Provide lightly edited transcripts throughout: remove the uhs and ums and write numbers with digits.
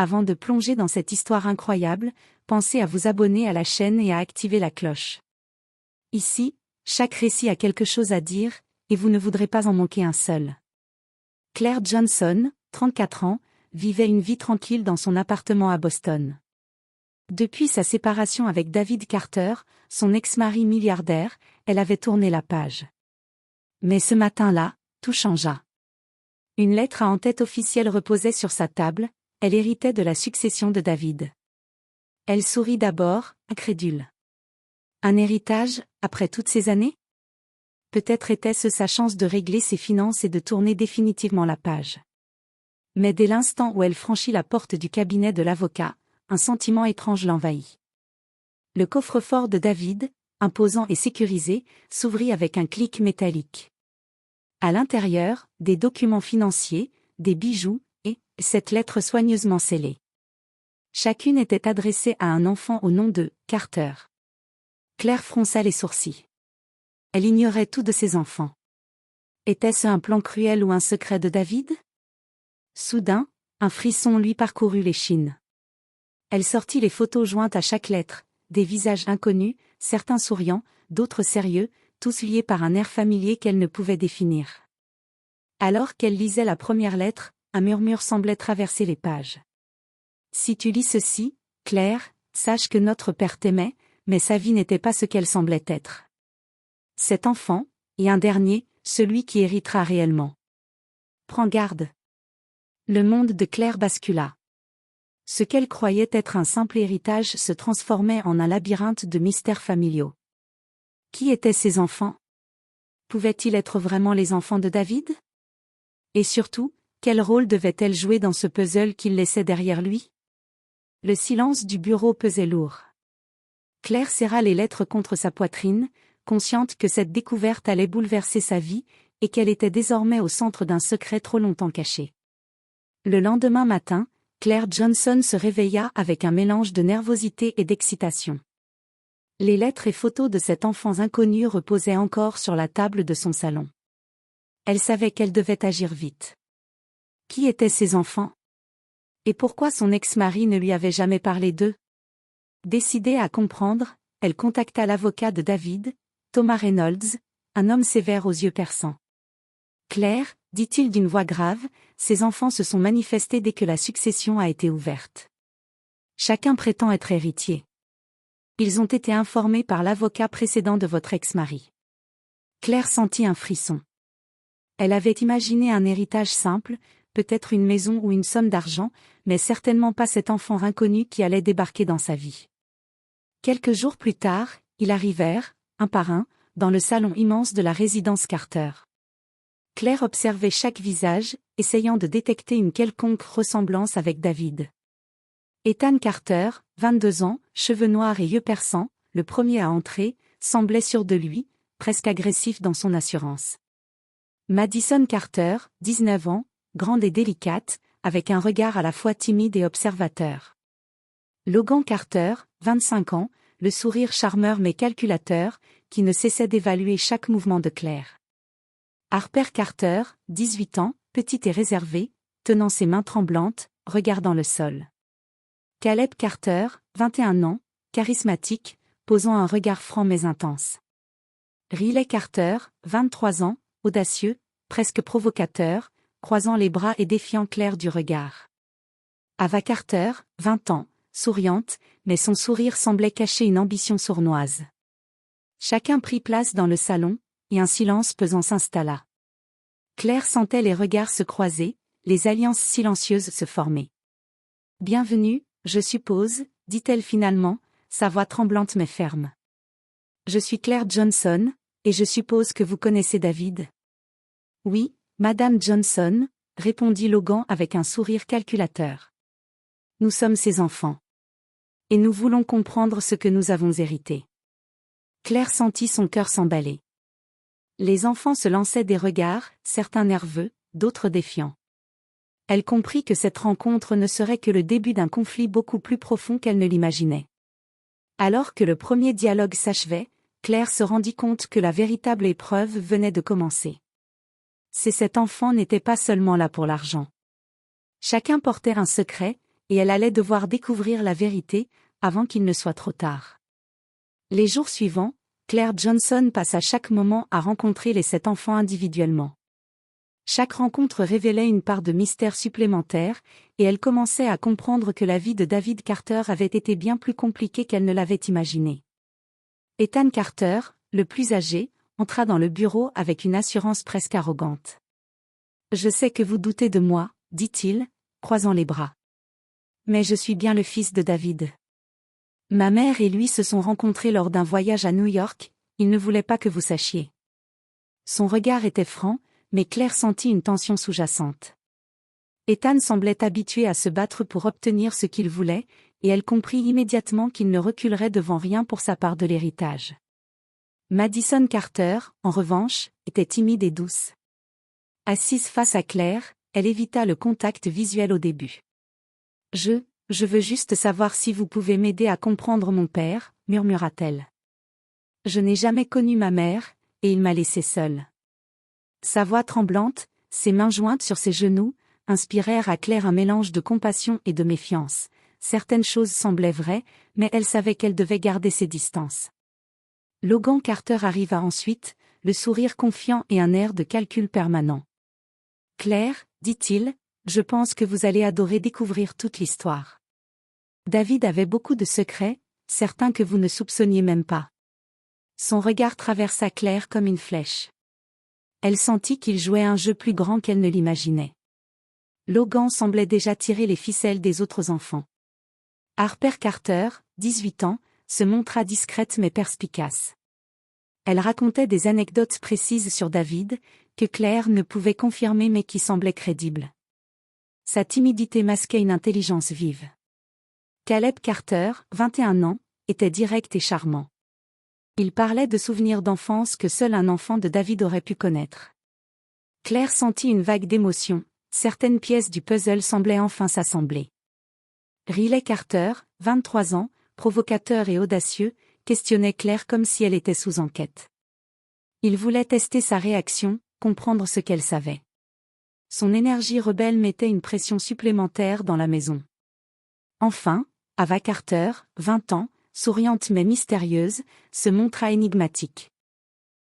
Avant de plonger dans cette histoire incroyable, pensez à vous abonner à la chaîne et à activer la cloche. Ici, chaque récit a quelque chose à dire, et vous ne voudrez pas en manquer un seul. Claire Johnson, 34 ans, vivait une vie tranquille dans son appartement à Boston. Depuis sa séparation avec David Carter, son ex-mari milliardaire, elle avait tourné la page. Mais ce matin-là, tout changea. Une lettre à en-tête officielle reposait sur sa table, elle héritait de la succession de David. Elle sourit d'abord, incrédule. Un héritage, après toutes ces années? Peut-être était-ce sa chance de régler ses finances et de tourner définitivement la page. Mais dès l'instant où elle franchit la porte du cabinet de l'avocat, un sentiment étrange l'envahit. Le coffre-fort de David, imposant et sécurisé, s'ouvrit avec un clic métallique. À l'intérieur, des documents financiers, des bijoux, et cette lettre soigneusement scellée. Chacune était adressée à un enfant au nom de Carter. Claire fronça les sourcils. Elle ignorait tout de ses enfants. Était-ce un plan cruel ou un secret de David? Soudain, un frisson lui parcourut l'échine. Elle sortit les photos jointes à chaque lettre, des visages inconnus, certains souriants, d'autres sérieux, tous liés par un air familier qu'elle ne pouvait définir. Alors qu'elle lisait la première lettre, un murmure semblait traverser les pages. Si tu lis ceci, Claire, sache que notre père t'aimait, mais sa vie n'était pas ce qu'elle semblait être. Cet enfant, et un dernier, celui qui héritera réellement. Prends garde. Le monde de Claire bascula. Ce qu'elle croyait être un simple héritage se transformait en un labyrinthe de mystères familiaux. Qui étaient ces enfants? Pouvaient-ils être vraiment les enfants de David? Et surtout, quel rôle devait-elle jouer dans ce puzzle qu'il laissait derrière lui? Le silence du bureau pesait lourd. Claire serra les lettres contre sa poitrine, consciente que cette découverte allait bouleverser sa vie, et qu'elle était désormais au centre d'un secret trop longtemps caché. Le lendemain matin, Claire Johnson se réveilla avec un mélange de nervosité et d'excitation. Les lettres et photos de cet enfant inconnu reposaient encore sur la table de son salon. Elle savait qu'elle devait agir vite. Qui étaient ces enfants? Et pourquoi son ex-mari ne lui avait jamais parlé d'eux? Décidée à comprendre, elle contacta l'avocat de David, Thomas Reynolds, un homme sévère aux yeux perçants. Claire, dit-il d'une voix grave, ces enfants se sont manifestés dès que la succession a été ouverte. Chacun prétend être héritier. Ils ont été informés par l'avocat précédent de votre ex-mari. Claire sentit un frisson. Elle avait imaginé un héritage simple, peut-être une maison ou une somme d'argent, mais certainement pas cet enfant inconnu qui allait débarquer dans sa vie. Quelques jours plus tard, ils arrivèrent, un par un, dans le salon immense de la résidence Carter. Claire observait chaque visage, essayant de détecter une quelconque ressemblance avec David. Ethan Carter, 22 ans, cheveux noirs et yeux perçants, le premier à entrer, semblait sûr de lui, presque agressif dans son assurance. Madison Carter, 19 ans, grande et délicate, avec un regard à la fois timide et observateur. Logan Carter, 25 ans, le sourire charmeur mais calculateur, qui ne cessait d'évaluer chaque mouvement de Claire. Harper Carter, 18 ans, petite et réservée, tenant ses mains tremblantes, regardant le sol. Caleb Carter, 21 ans, charismatique, posant un regard franc mais intense. Riley Carter, 23 ans, audacieux, presque provocateur, croisant les bras et défiant Claire du regard. Ava Carter, 20 ans, souriante, mais son sourire semblait cacher une ambition sournoise. Chacun prit place dans le salon, et un silence pesant s'installa. Claire sentait les regards se croiser, les alliances silencieuses se former. « Bienvenue, je suppose, dit-elle finalement, sa voix tremblante mais ferme. « Je suis Claire Johnson, et je suppose que vous connaissez David. » « Oui, Madame Johnson, » répondit Logan avec un sourire calculateur. « Nous sommes ses enfants. Et nous voulons comprendre ce que nous avons hérité. » Claire sentit son cœur s'emballer. Les enfants se lançaient des regards, certains nerveux, d'autres défiants. Elle comprit que cette rencontre ne serait que le début d'un conflit beaucoup plus profond qu'elle ne l'imaginait. Alors que le premier dialogue s'achevait, Claire se rendit compte que la véritable épreuve venait de commencer. Cet enfant n'était pas seulement là pour l'argent. Chacun portait un secret, et elle allait devoir découvrir la vérité, avant qu'il ne soit trop tard. Les jours suivants, Claire Johnson passe à chaque moment à rencontrer les 7 enfants individuellement. Chaque rencontre révélait une part de mystère supplémentaire, et elle commençait à comprendre que la vie de David Carter avait été bien plus compliquée qu'elle ne l'avait imaginé. Ethan Carter, le plus âgé, entra dans le bureau avec une assurance presque arrogante. « Je sais que vous doutez de moi, » dit-il, croisant les bras. « Mais je suis bien le fils de David. Ma mère et lui se sont rencontrés lors d'un voyage à New York, il ne voulait pas que vous sachiez. » Son regard était franc, mais Claire sentit une tension sous-jacente. Ethan semblait habitué à se battre pour obtenir ce qu'il voulait, et elle comprit immédiatement qu'il ne reculerait devant rien pour sa part de l'héritage. Madison Carter, en revanche, était timide et douce. Assise face à Claire, elle évita le contact visuel au début. « Je veux juste savoir si vous pouvez m'aider à comprendre mon père, » murmura-t-elle. « Je n'ai jamais connu ma mère, et il m'a laissée seule. » Sa voix tremblante, ses mains jointes sur ses genoux, inspirèrent à Claire un mélange de compassion et de méfiance. Certaines choses semblaient vraies, mais elle savait qu'elle devait garder ses distances. Logan Carter arriva ensuite, le sourire confiant et un air de calcul permanent. « Claire, dit-il, je pense que vous allez adorer découvrir toute l'histoire. David avait beaucoup de secrets, certains que vous ne soupçonniez même pas. » Son regard traversa Claire comme une flèche. Elle sentit qu'il jouait un jeu plus grand qu'elle ne l'imaginait. Logan semblait déjà tirer les ficelles des autres enfants. Harper Carter, 18 ans, se montra discrète mais perspicace. Elle racontait des anecdotes précises sur David, que Claire ne pouvait confirmer mais qui semblaient crédibles. Sa timidité masquait une intelligence vive. Caleb Carter, 21 ans, était direct et charmant. Il parlait de souvenirs d'enfance que seul un enfant de David aurait pu connaître. Claire sentit une vague d'émotion, certaines pièces du puzzle semblaient enfin s'assembler. Riley Carter, 23 ans, provocateur et audacieux, questionnait Claire comme si elle était sous enquête. Il voulait tester sa réaction, comprendre ce qu'elle savait. Son énergie rebelle mettait une pression supplémentaire dans la maison. Enfin, Ava Carter, 20 ans, souriante mais mystérieuse, se montra énigmatique.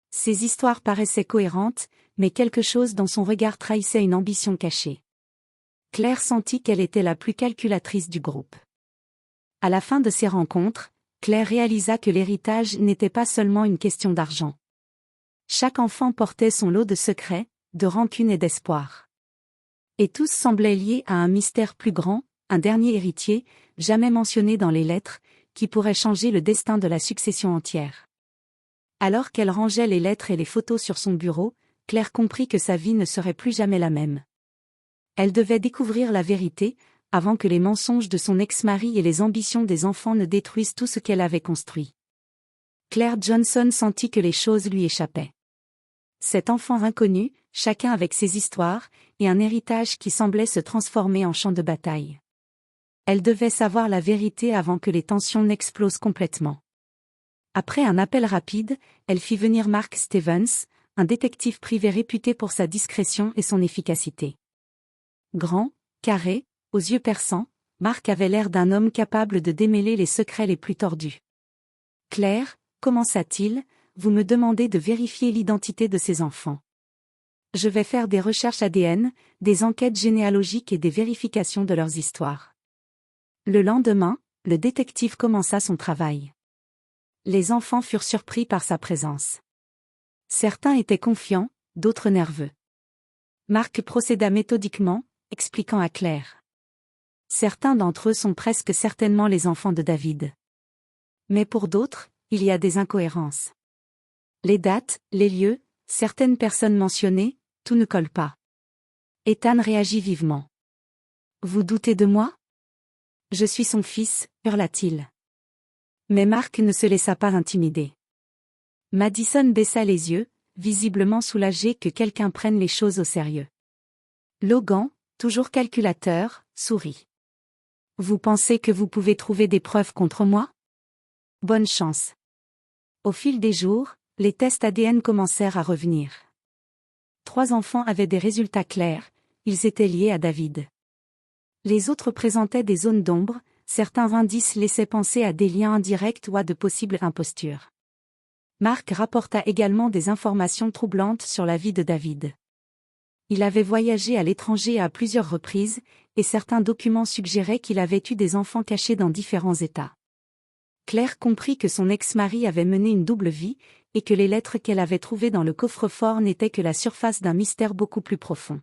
Ses histoires paraissaient cohérentes, mais quelque chose dans son regard trahissait une ambition cachée. Claire sentit qu'elle était la plus calculatrice du groupe. À la fin de ces rencontres, Claire réalisa que l'héritage n'était pas seulement une question d'argent. Chaque enfant portait son lot de secrets, de rancune et d'espoir. Et tous semblaient liés à un mystère plus grand, un dernier héritier, jamais mentionné dans les lettres, qui pourrait changer le destin de la succession entière. Alors qu'elle rangeait les lettres et les photos sur son bureau, Claire comprit que sa vie ne serait plus jamais la même. Elle devait découvrir la vérité, avant que les mensonges de son ex-mari et les ambitions des enfants ne détruisent tout ce qu'elle avait construit. Claire Johnson sentit que les choses lui échappaient. Cet enfant inconnu, chacun avec ses histoires, et un héritage qui semblait se transformer en champ de bataille. Elle devait savoir la vérité avant que les tensions n'explosent complètement. Après un appel rapide, elle fit venir Mark Stevens, un détective privé réputé pour sa discrétion et son efficacité. Grand, carré, aux yeux perçants, Mark avait l'air d'un homme capable de démêler les secrets les plus tordus. « Claire, commença-t-il, vous me demandez de vérifier l'identité de ces enfants. Je vais faire des recherches ADN, des enquêtes généalogiques et des vérifications de leurs histoires. » Le lendemain, le détective commença son travail. Les enfants furent surpris par sa présence. Certains étaient confiants, d'autres nerveux. Mark procéda méthodiquement, expliquant à Claire. Certains d'entre eux sont presque certainement les enfants de David. Mais pour d'autres, il y a des incohérences. Les dates, les lieux, certaines personnes mentionnées, tout ne colle pas. Ethan réagit vivement. « Vous doutez de moi ? Je suis son fils, hurla-t-il. Mais Mark ne se laissa pas intimider. Madison baissa les yeux, visiblement soulagé que quelqu'un prenne les choses au sérieux. Logan, toujours calculateur, sourit. « Vous pensez que vous pouvez trouver des preuves contre moi ? Bonne chance. » Au fil des jours, les tests ADN commencèrent à revenir. 3 enfants avaient des résultats clairs, ils étaient liés à David. Les autres présentaient des zones d'ombre, certains indices laissaient penser à des liens indirects ou à de possibles impostures. Mark rapporta également des informations troublantes sur la vie de David. Il avait voyagé à l'étranger à plusieurs reprises, et certains documents suggéraient qu'il avait eu des enfants cachés dans différents états. Claire comprit que son ex-mari avait mené une double vie, et que les lettres qu'elle avait trouvées dans le coffre-fort n'étaient que la surface d'un mystère beaucoup plus profond.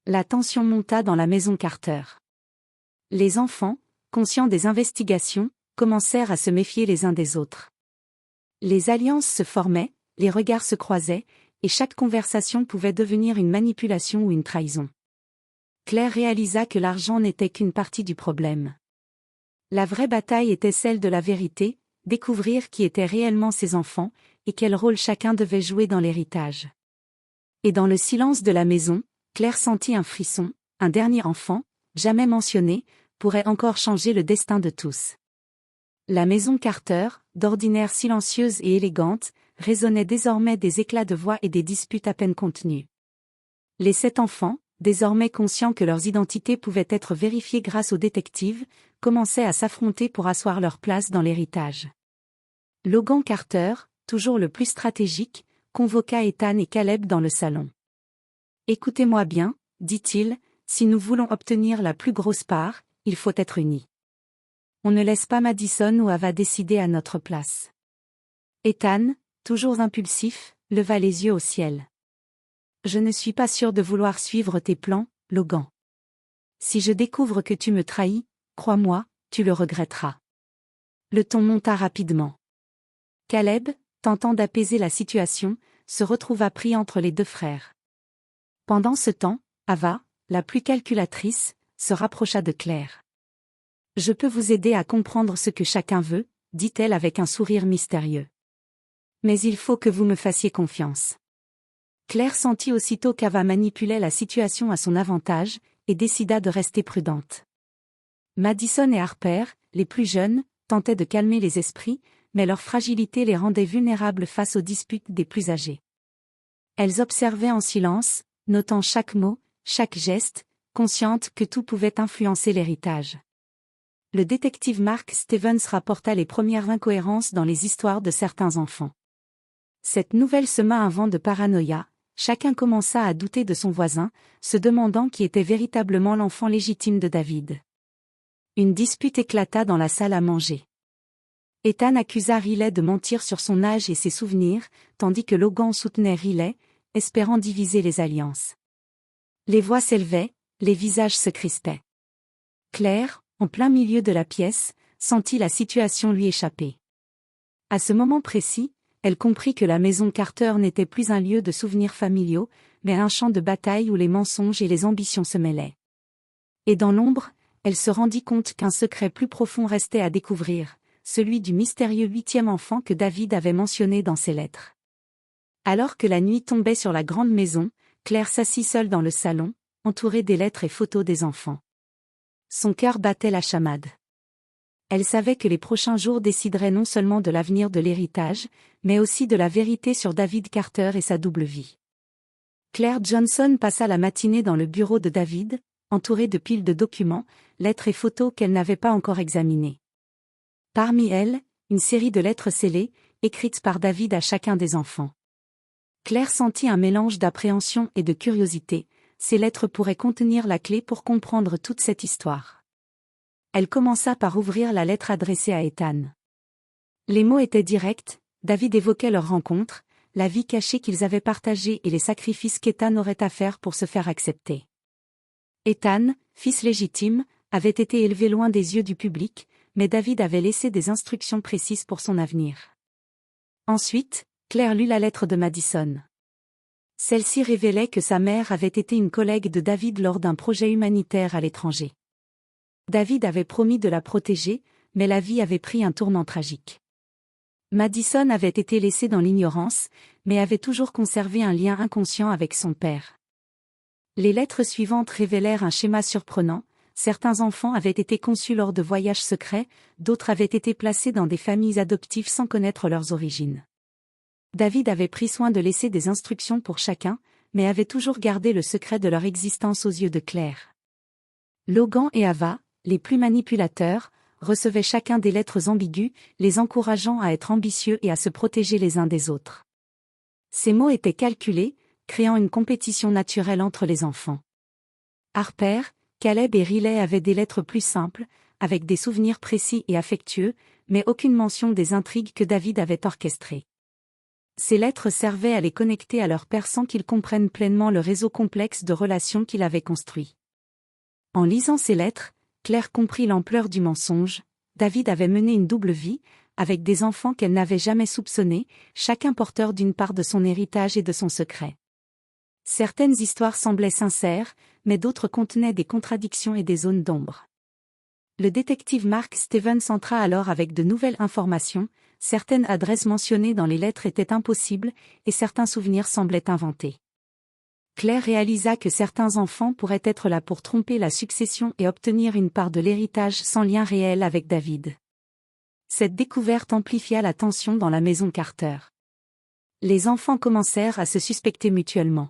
La tension monta dans la maison Carter. Les enfants, conscients des investigations, commencèrent à se méfier les uns des autres. Les alliances se formaient, les regards se croisaient, et chaque conversation pouvait devenir une manipulation ou une trahison. Claire réalisa que l'argent n'était qu'une partie du problème. La vraie bataille était celle de la vérité, découvrir qui étaient réellement ses enfants, et quel rôle chacun devait jouer dans l'héritage. Et dans le silence de la maison, Claire sentit un frisson, un dernier enfant, jamais mentionné, pourrait encore changer le destin de tous. La maison Carter, d'ordinaire silencieuse et élégante, résonnait désormais des éclats de voix et des disputes à peine contenues. Les 7 enfants, désormais conscients que leurs identités pouvaient être vérifiées grâce aux détectives, commençaient à s'affronter pour asseoir leur place dans l'héritage. Logan Carter, toujours le plus stratégique, convoqua Ethan et Caleb dans le salon. « Écoutez-moi bien, dit-il, si nous voulons obtenir la plus grosse part, il faut être unis. On ne laisse pas Madison ou Ava décider à notre place. » Ethan, toujours impulsif, leva les yeux au ciel. « Je ne suis pas sûr de vouloir suivre tes plans, Logan. Si je découvre que tu me trahis, crois-moi, tu le regretteras. » Le ton monta rapidement. Caleb, tentant d'apaiser la situation, se retrouva pris entre les deux frères. Pendant ce temps, Ava, la plus calculatrice, se rapprocha de Claire. « Je peux vous aider à comprendre ce que chacun veut, dit-elle avec un sourire mystérieux. Mais il faut que vous me fassiez confiance. » Claire sentit aussitôt qu'Ava manipulait la situation à son avantage, et décida de rester prudente. Madison et Harper, les plus jeunes, tentaient de calmer les esprits, mais leur fragilité les rendait vulnérables face aux disputes des plus âgés. Elles observaient en silence, notant chaque mot, chaque geste, conscientes que tout pouvait influencer l'héritage. Le détective Mark Stevens rapporta les premières incohérences dans les histoires de certains enfants. Cette nouvelle sema un vent de paranoïa, chacun commença à douter de son voisin, se demandant qui était véritablement l'enfant légitime de David. Une dispute éclata dans la salle à manger. Ethan accusa Riley de mentir sur son âge et ses souvenirs, tandis que Logan soutenait Riley, espérant diviser les alliances. Les voix s'élevaient, les visages se crispaient. Claire, en plein milieu de la pièce, sentit la situation lui échapper. À ce moment précis, elle comprit que la maison Carter n'était plus un lieu de souvenirs familiaux, mais un champ de bataille où les mensonges et les ambitions se mêlaient. Et dans l'ombre, elle se rendit compte qu'un secret plus profond restait à découvrir, celui du mystérieux 8e enfant que David avait mentionné dans ses lettres. Alors que la nuit tombait sur la grande maison, Claire s'assit seule dans le salon, entourée des lettres et photos des enfants. Son cœur battait la chamade. Elle savait que les prochains jours décideraient non seulement de l'avenir de l'héritage, mais aussi de la vérité sur David Carter et sa double vie. Claire Johnson passa la matinée dans le bureau de David, entourée de piles de documents, lettres et photos qu'elle n'avait pas encore examinées. Parmi elles, une série de lettres scellées, écrites par David à chacun des enfants. Claire sentit un mélange d'appréhension et de curiosité, ces lettres pourraient contenir la clé pour comprendre toute cette histoire. Elle commença par ouvrir la lettre adressée à Ethan. Les mots étaient directs, David évoquait leur rencontre, la vie cachée qu'ils avaient partagée et les sacrifices qu'Ethan aurait à faire pour se faire accepter. Ethan, fils légitime, avait été élevé loin des yeux du public, mais David avait laissé des instructions précises pour son avenir. Ensuite, Claire lut la lettre de Madison. Celle-ci révélait que sa mère avait été une collègue de David lors d'un projet humanitaire à l'étranger. David avait promis de la protéger, mais la vie avait pris un tournant tragique. Madison avait été laissée dans l'ignorance, mais avait toujours conservé un lien inconscient avec son père. Les lettres suivantes révélèrent un schéma surprenant. Certains enfants avaient été conçus lors de voyages secrets, d'autres avaient été placés dans des familles adoptives sans connaître leurs origines. David avait pris soin de laisser des instructions pour chacun, mais avait toujours gardé le secret de leur existence aux yeux de Claire. Logan et Ava, les plus manipulateurs, recevaient chacun des lettres ambiguës, les encourageant à être ambitieux et à se protéger les uns des autres. Ces mots étaient calculés, créant une compétition naturelle entre les enfants. Harper, Caleb et Riley avaient des lettres plus simples, avec des souvenirs précis et affectueux, mais aucune mention des intrigues que David avait orchestrées. Ces lettres servaient à les connecter à leur père sans qu'ils comprennent pleinement le réseau complexe de relations qu'il avait construit. En lisant ces lettres, Claire comprit l'ampleur du mensonge. David avait mené une double vie, avec des enfants qu'elle n'avait jamais soupçonnés, chacun porteur d'une part de son héritage et de son secret. Certaines histoires semblaient sincères, mais d'autres contenaient des contradictions et des zones d'ombre. Le détective Mark Stevens entra alors avec de nouvelles informations, certaines adresses mentionnées dans les lettres étaient impossibles, et certains souvenirs semblaient inventés. Claire réalisa que certains enfants pourraient être là pour tromper la succession et obtenir une part de l'héritage sans lien réel avec David. Cette découverte amplifia la tension dans la maison Carter. Les enfants commencèrent à se suspecter mutuellement.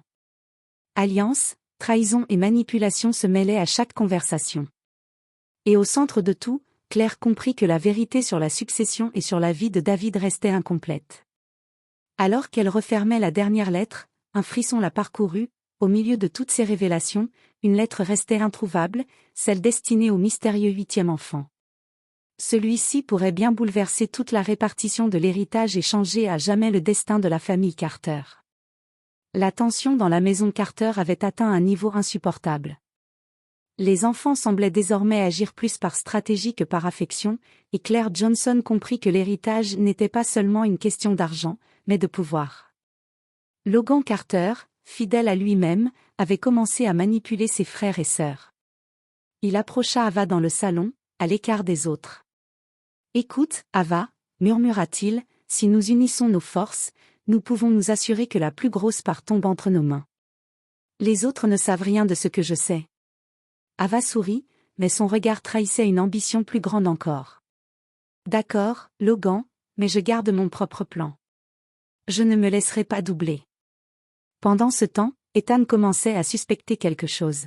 Alliance, trahison et manipulation se mêlaient à chaque conversation. Et au centre de tout, Claire comprit que la vérité sur la succession et sur la vie de David restait incomplète. Alors qu'elle refermait la dernière lettre, un frisson la parcourut. Au milieu de toutes ces révélations, une lettre restait introuvable, celle destinée au mystérieux 8e enfant. Celui-ci pourrait bien bouleverser toute la répartition de l'héritage et changer à jamais le destin de la famille Carter. La tension dans la maison Carter avait atteint un niveau insupportable. Les enfants semblaient désormais agir plus par stratégie que par affection, et Claire Johnson comprit que l'héritage n'était pas seulement une question d'argent, mais de pouvoir. Logan Carter, fidèle à lui-même, avait commencé à manipuler ses frères et sœurs. Il approcha Ava dans le salon, à l'écart des autres. « Écoute, Ava, murmura-t-il, si nous unissons nos forces, nous pouvons nous assurer que la plus grosse part tombe entre nos mains. Les autres ne savent rien de ce que je sais. » Ava sourit, mais son regard trahissait une ambition plus grande encore. « D'accord, Logan, mais je garde mon propre plan. Je ne me laisserai pas doubler. » Pendant ce temps, Ethan commençait à suspecter quelque chose.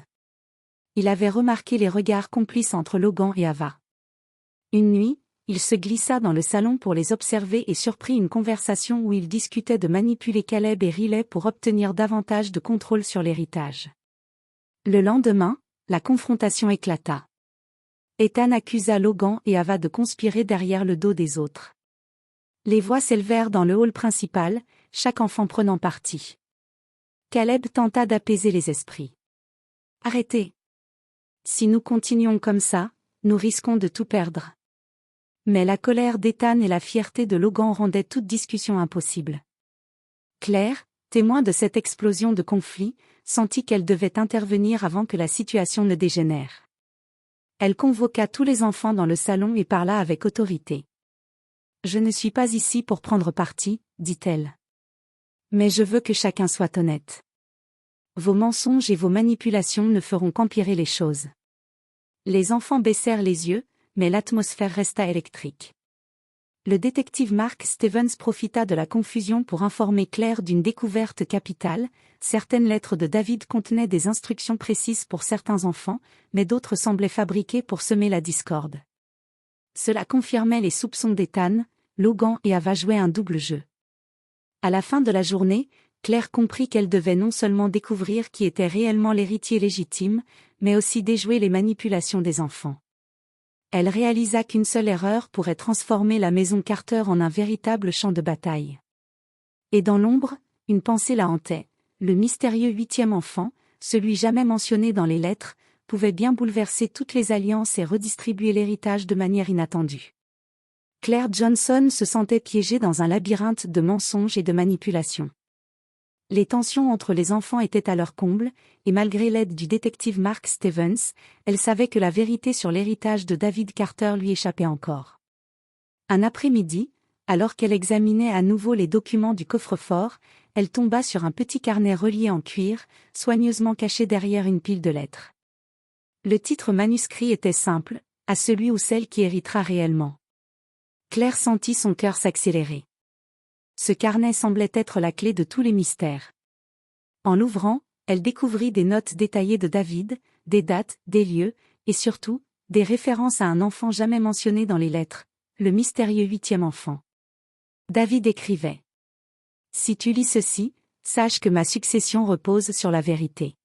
Il avait remarqué les regards complices entre Logan et Ava. Une nuit, il se glissa dans le salon pour les observer et surprit une conversation où ils discutaient de manipuler Caleb et Riley pour obtenir davantage de contrôle sur l'héritage. Le lendemain, la confrontation éclata. Ethan accusa Logan et Ava de conspirer derrière le dos des autres. Les voix s'élevèrent dans le hall principal, chaque enfant prenant parti. Caleb tenta d'apaiser les esprits. « Arrêtez. Si nous continuons comme ça, nous risquons de tout perdre. » Mais la colère d'Ethan et la fierté de Logan rendaient toute discussion impossible. Claire, témoin de cette explosion de conflit, sentit qu'elle devait intervenir avant que la situation ne dégénère. Elle convoqua tous les enfants dans le salon et parla avec autorité. « Je ne suis pas ici pour prendre parti, dit-elle. Mais je veux que chacun soit honnête. Vos mensonges et vos manipulations ne feront qu'empirer les choses. » Les enfants baissèrent les yeux, mais l'atmosphère resta électrique. Le détective Mark Stevens profita de la confusion pour informer Claire d'une découverte capitale. Certaines lettres de David contenaient des instructions précises pour certains enfants, mais d'autres semblaient fabriquées pour semer la discorde. Cela confirmait les soupçons d'Ethan. Logan et Ava jouaient un double jeu. À la fin de la journée, Claire comprit qu'elle devait non seulement découvrir qui était réellement l'héritier légitime, mais aussi déjouer les manipulations des enfants. Elle réalisa qu'une seule erreur pourrait transformer la maison Carter en un véritable champ de bataille. Et dans l'ombre, une pensée la hantait. Le mystérieux 8e enfant, celui jamais mentionné dans les lettres, pouvait bien bouleverser toutes les alliances et redistribuer l'héritage de manière inattendue. Claire Johnson se sentait piégée dans un labyrinthe de mensonges et de manipulations. Les tensions entre les enfants étaient à leur comble, et malgré l'aide du détective Mark Stevens, elle savait que la vérité sur l'héritage de David Carter lui échappait encore. Un après-midi, alors qu'elle examinait à nouveau les documents du coffre-fort, elle tomba sur un petit carnet relié en cuir, soigneusement caché derrière une pile de lettres. Le titre manuscrit était simple, « À celui ou celle qui héritera réellement ». Claire sentit son cœur s'accélérer. Ce carnet semblait être la clé de tous les mystères. En l'ouvrant, elle découvrit des notes détaillées de David, des dates, des lieux, et surtout, des références à un enfant jamais mentionné dans les lettres, le mystérieux 8e enfant. David écrivait. Si tu lis ceci, sache que ma succession repose sur la vérité.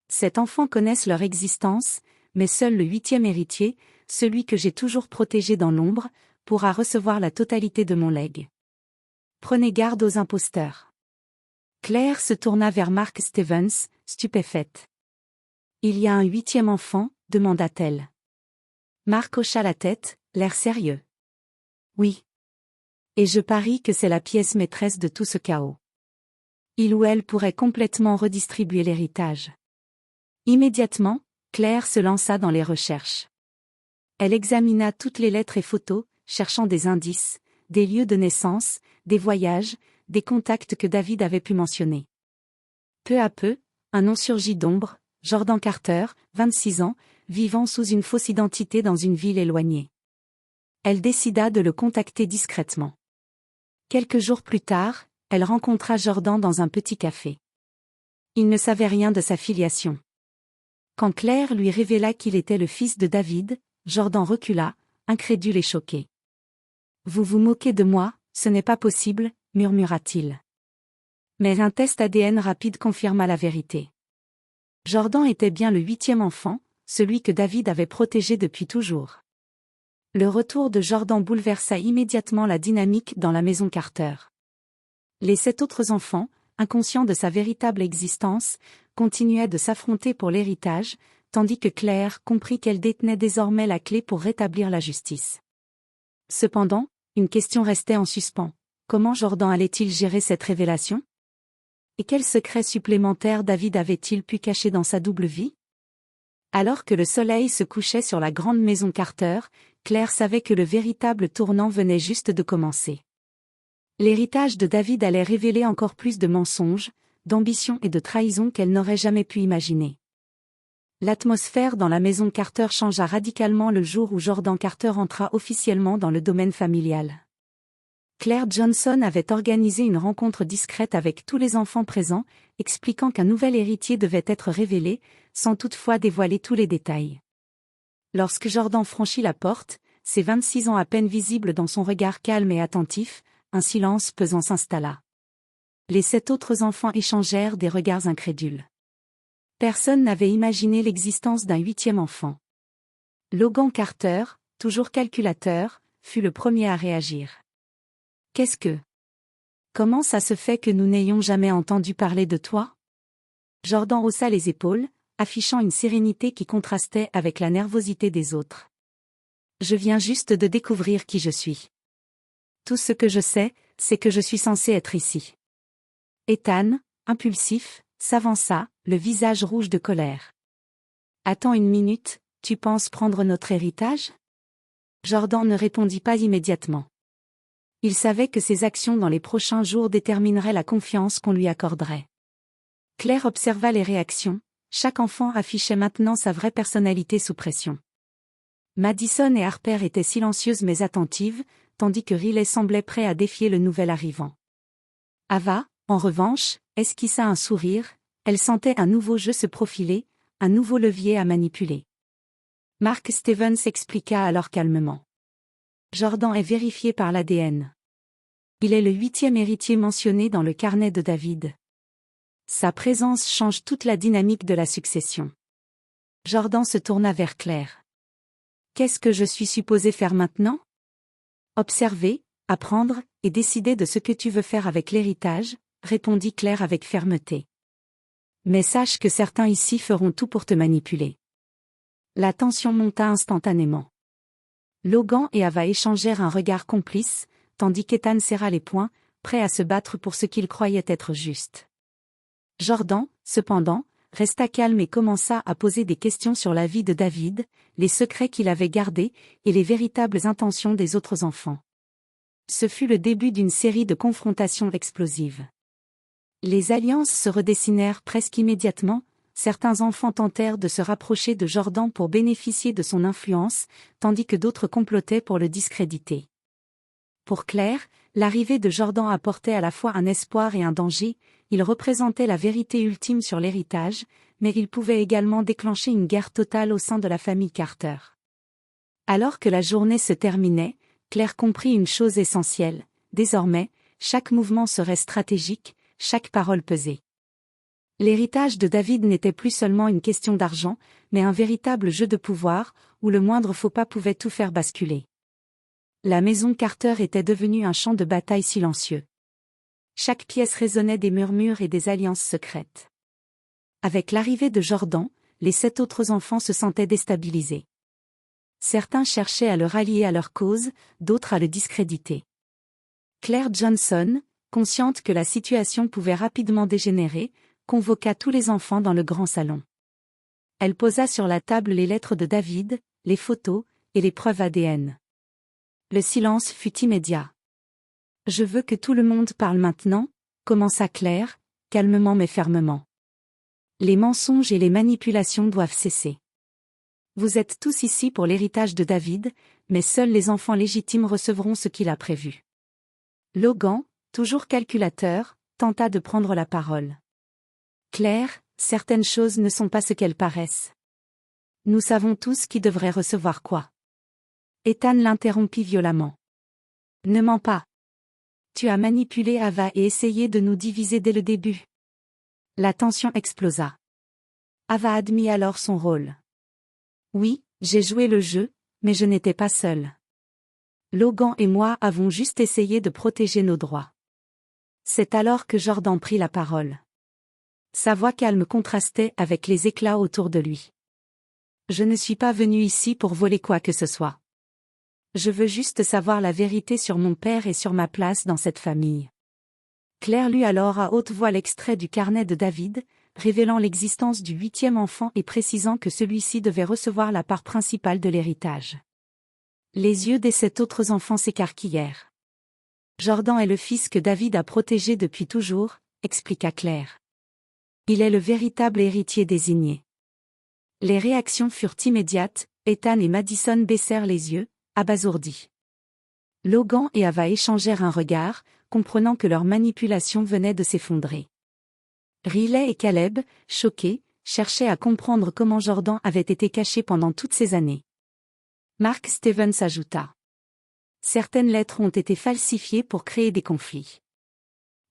Cet enfant connaisse leur existence, mais seul le 8e héritier, celui que j'ai toujours protégé dans l'ombre, pourra recevoir la totalité de mon legs. Prenez garde aux imposteurs. Claire se tourna vers Mark Stevens, stupéfaite. Il y a un 8e enfant, demanda-t-elle. Mark hocha la tête, l'air sérieux. Oui. Et je parie que c'est la pièce maîtresse de tout ce chaos. Il ou elle pourrait complètement redistribuer l'héritage. Immédiatement, Claire se lança dans les recherches. Elle examina toutes les lettres et photos, cherchant des indices, des lieux de naissance, des voyages, des contacts que David avait pu mentionner. Peu à peu, un nom surgit d'ombre, Jordan Carter, 26 ans, vivant sous une fausse identité dans une ville éloignée. Elle décida de le contacter discrètement. Quelques jours plus tard, elle rencontra Jordan dans un petit café. Il ne savait rien de sa filiation. Quand Claire lui révéla qu'il était le fils de David, Jordan recula, incrédule et choqué. « Vous vous moquez de moi, ce n'est pas possible, » murmura-t-il. Mais un test ADN rapide confirma la vérité. Jordan était bien le 8e enfant, celui que David avait protégé depuis toujours. Le retour de Jordan bouleversa immédiatement la dynamique dans la maison Carter. Les 7 autres enfants, inconscients de sa véritable existence, continuaient de s'affronter pour l'héritage, tandis que Claire comprit qu'elle détenait désormais la clé pour rétablir la justice. Cependant, une question restait en suspens. Comment Jordan allait-il gérer cette révélation? Et quel secret supplémentaire David avait-il pu cacher dans sa double vie? Alors que le soleil se couchait sur la grande maison Carter, Claire savait que le véritable tournant venait juste de commencer. L'héritage de David allait révéler encore plus de mensonges, d'ambition et de trahison qu'elle n'aurait jamais pu imaginer. L'atmosphère dans la maison Carter changea radicalement le jour où Jordan Carter entra officiellement dans le domaine familial. Claire Johnson avait organisé une rencontre discrète avec tous les enfants présents, expliquant qu'un nouvel héritier devait être révélé, sans toutefois dévoiler tous les détails. Lorsque Jordan franchit la porte, ses 26 ans à peine visibles dans son regard calme et attentif, un silence pesant s'installa. Les 7 autres enfants échangèrent des regards incrédules. Personne n'avait imaginé l'existence d'un 8e enfant. Logan Carter, toujours calculateur, fut le premier à réagir. Qu'est-ce que? Comment ça se fait que nous n'ayons jamais entendu parler de toi? Jordan haussa les épaules, affichant une sérénité qui contrastait avec la nervosité des autres. Je viens juste de découvrir qui je suis. Tout ce que je sais, c'est que je suis censé être ici. Ethan, impulsif, s'avança, le visage rouge de colère. Attends une minute, tu penses prendre notre héritage? Jordan ne répondit pas immédiatement. Il savait que ses actions dans les prochains jours détermineraient la confiance qu'on lui accorderait. Claire observa les réactions, chaque enfant affichait maintenant sa vraie personnalité sous pression. Madison et Harper étaient silencieuses mais attentives, tandis que Riley semblait prêt à défier le nouvel arrivant. Ava, en revanche, esquissa un sourire, elle sentait un nouveau jeu se profiler, un nouveau levier à manipuler. Mark Stevens expliqua alors calmement. Jordan est vérifié par l'ADN. Il est le 8e héritier mentionné dans le carnet de David. Sa présence change toute la dynamique de la succession. Jordan se tourna vers Claire. Qu'est-ce que je suis supposé faire maintenant? Observer, apprendre, et décider de ce que tu veux faire avec l'héritage, répondit Claire avec fermeté. Mais sache que certains ici feront tout pour te manipuler. La tension monta instantanément. Logan et Ava échangèrent un regard complice, tandis qu'Ethan serra les poings, prêt à se battre pour ce qu'il croyait être juste. Jordan, cependant, resta calme et commença à poser des questions sur la vie de David, les secrets qu'il avait gardés, et les véritables intentions des autres enfants. Ce fut le début d'une série de confrontations explosives. Les alliances se redessinèrent presque immédiatement, certains enfants tentèrent de se rapprocher de Jordan pour bénéficier de son influence, tandis que d'autres complotaient pour le discréditer. Pour Claire, l'arrivée de Jordan apportait à la fois un espoir et un danger, il représentait la vérité ultime sur l'héritage, mais il pouvait également déclencher une guerre totale au sein de la famille Carter. Alors que la journée se terminait, Claire comprit une chose essentielle. Désormais, chaque mouvement serait stratégique, chaque parole pesait. L'héritage de David n'était plus seulement une question d'argent, mais un véritable jeu de pouvoir, où le moindre faux pas pouvait tout faire basculer. La maison Carter était devenue un champ de bataille silencieux. Chaque pièce résonnait des murmures et des alliances secrètes. Avec l'arrivée de Jordan, les 7 autres enfants se sentaient déstabilisés. Certains cherchaient à le rallier à leur cause, d'autres à le discréditer. Claire Johnson, consciente que la situation pouvait rapidement dégénérer, convoqua tous les enfants dans le grand salon. Elle posa sur la table les lettres de David, les photos, et les preuves ADN. Le silence fut immédiat. « Je veux que tout le monde parle maintenant », commença Claire, calmement mais fermement. « Les mensonges et les manipulations doivent cesser. Vous êtes tous ici pour l'héritage de David, mais seuls les enfants légitimes recevront ce qu'il a prévu. » Logan, toujours calculateur, tenta de prendre la parole. « Claire, certaines choses ne sont pas ce qu'elles paraissent. Nous savons tous qui devrait recevoir quoi. » Ethan l'interrompit violemment. « Ne mens pas. Tu as manipulé Ava et essayé de nous diviser dès le début. » La tension explosa. Ava admit alors son rôle. « Oui, j'ai joué le jeu, mais je n'étais pas seule. Logan et moi avons juste essayé de protéger nos droits. » C'est alors que Jordan prit la parole. Sa voix calme contrastait avec les éclats autour de lui. « Je ne suis pas venu ici pour voler quoi que ce soit. Je veux juste savoir la vérité sur mon père et sur ma place dans cette famille. » Claire lut alors à haute voix l'extrait du carnet de David, révélant l'existence du 8e enfant et précisant que celui-ci devait recevoir la part principale de l'héritage. Les yeux des 7 autres enfants s'écarquillèrent. « Jordan est le fils que David a protégé depuis toujours, » expliqua Claire. « Il est le véritable héritier désigné. » Les réactions furent immédiates, Ethan et Madison baissèrent les yeux, abasourdis. Logan et Ava échangèrent un regard, comprenant que leur manipulation venait de s'effondrer. Riley et Caleb, choqués, cherchaient à comprendre comment Jordan avait été caché pendant toutes ces années. Mark Stevens ajouta. Certaines lettres ont été falsifiées pour créer des conflits.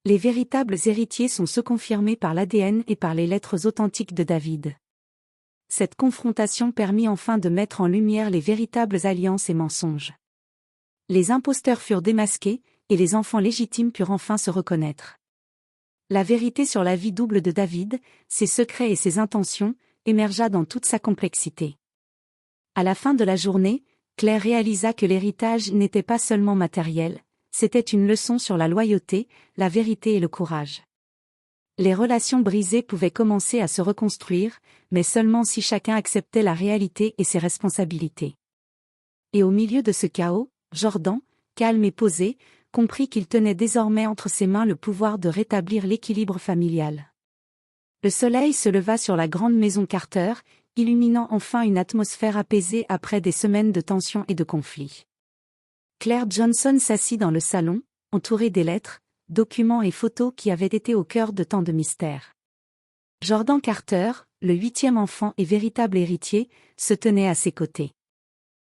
Les véritables héritiers sont ceux confirmés par l'ADN et par les lettres authentiques de David. Cette confrontation permit enfin de mettre en lumière les véritables alliances et mensonges. Les imposteurs furent démasqués, et les enfants légitimes purent enfin se reconnaître. La vérité sur la vie double de David, ses secrets et ses intentions, émergea dans toute sa complexité. À la fin de la journée, Claire réalisa que l'héritage n'était pas seulement matériel, c'était une leçon sur la loyauté, la vérité et le courage. Les relations brisées pouvaient commencer à se reconstruire, mais seulement si chacun acceptait la réalité et ses responsabilités. Et au milieu de ce chaos, Jordan, calme et posé, comprit qu'il tenait désormais entre ses mains le pouvoir de rétablir l'équilibre familial. Le soleil se leva sur la grande maison Carter, illuminant enfin une atmosphère apaisée après des semaines de tensions et de conflits. Claire Johnson s'assit dans le salon, entourée des lettres, documents et photos qui avaient été au cœur de tant de mystères. Jordan Carter, le 8e enfant et véritable héritier, se tenait à ses côtés.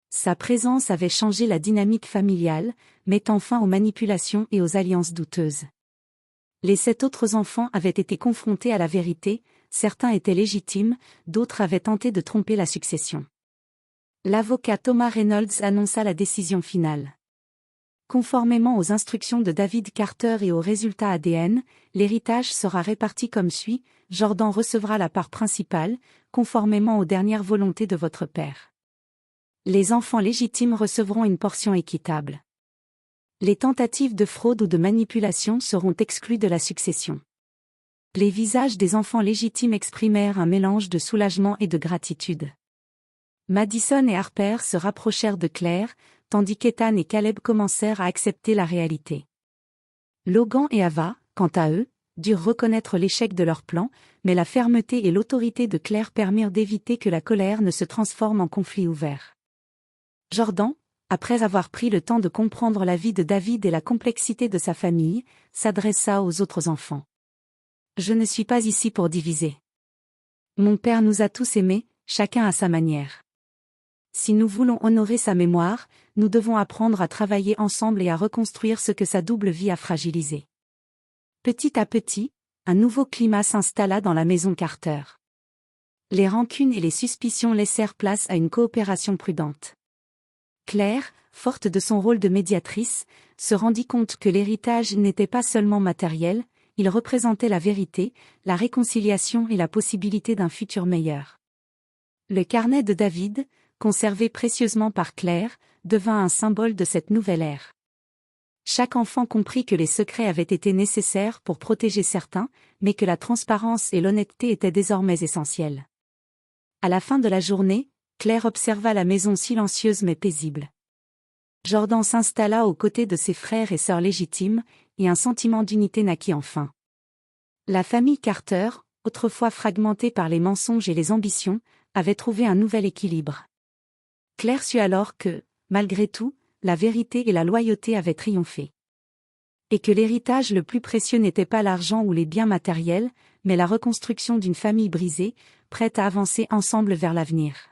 Sa présence avait changé la dynamique familiale, mettant fin aux manipulations et aux alliances douteuses. Les 7 autres enfants avaient été confrontés à la vérité, certains étaient légitimes, d'autres avaient tenté de tromper la succession. L'avocat Thomas Reynolds annonça la décision finale. Conformément aux instructions de David Carter et aux résultats ADN, l'héritage sera réparti comme suit, Jordan recevra la part principale, conformément aux dernières volontés de votre père. Les enfants légitimes recevront une portion équitable. Les tentatives de fraude ou de manipulation seront exclues de la succession. Les visages des enfants légitimes exprimèrent un mélange de soulagement et de gratitude. Madison et Harper se rapprochèrent de Claire, tandis qu'Ethan et Caleb commencèrent à accepter la réalité. Logan et Ava, quant à eux, durent reconnaître l'échec de leur plan, mais la fermeté et l'autorité de Claire permirent d'éviter que la colère ne se transforme en conflit ouvert. Jordan, après avoir pris le temps de comprendre la vie de David et la complexité de sa famille, s'adressa aux autres enfants. Je ne suis pas ici pour diviser. Mon père nous a tous aimés, chacun à sa manière. Si nous voulons honorer sa mémoire, nous devons apprendre à travailler ensemble et à reconstruire ce que sa double vie a fragilisé. Petit à petit, un nouveau climat s'installa dans la maison Carter. Les rancunes et les suspicions laissèrent place à une coopération prudente. Claire, forte de son rôle de médiatrice, se rendit compte que l'héritage n'était pas seulement matériel, il représentait la vérité, la réconciliation et la possibilité d'un futur meilleur. Le carnet de David, conservé précieusement par Claire, devint un symbole de cette nouvelle ère. Chaque enfant comprit que les secrets avaient été nécessaires pour protéger certains, mais que la transparence et l'honnêteté étaient désormais essentielles. À la fin de la journée, Claire observa la maison silencieuse mais paisible. Jordan s'installa aux côtés de ses frères et sœurs légitimes, et un sentiment d'unité naquit enfin. La famille Carter, autrefois fragmentée par les mensonges et les ambitions, avait trouvé un nouvel équilibre. Claire sut alors que, malgré tout, la vérité et la loyauté avaient triomphé. Et que l'héritage le plus précieux n'était pas l'argent ou les biens matériels, mais la reconstruction d'une famille brisée, prête à avancer ensemble vers l'avenir.